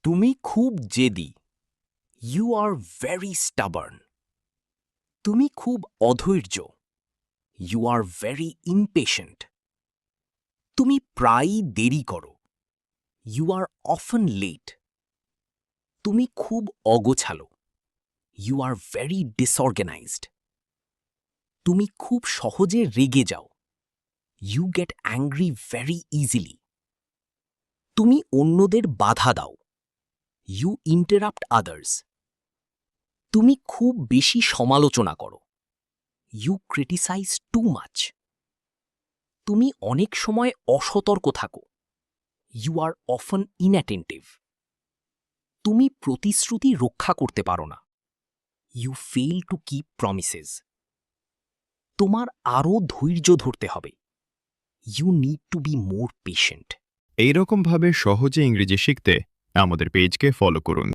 তুমি খুব জেদি। You are very stubborn. তুমি খুব অধৈর্য। You are very impatient. তুমি প্রায়ই দেরি করো। You are often late. তুমি খুব অগোছালো। You are very disorganised. তুমি খুব সহজে রেগে যাও। You get angry very easily. তুমি অন্যদের বাধা দাও। You interrupt others. তুমি খুব বেশি সমালোচনা করো। You criticise too much. তুমি অনেক সময় অসতর্ক থাকো। You are often inattentive. তুমি প্রতিশ্রুতি রক্ষা করতে পারো না। You fail to keep promises. তোমার আরও ধৈর্য ধরতে হবে। You need to be more patient. এইরকমভাবে সহজে ইংরেজি শিখতে আমাদের পেজকে ফলো করুন।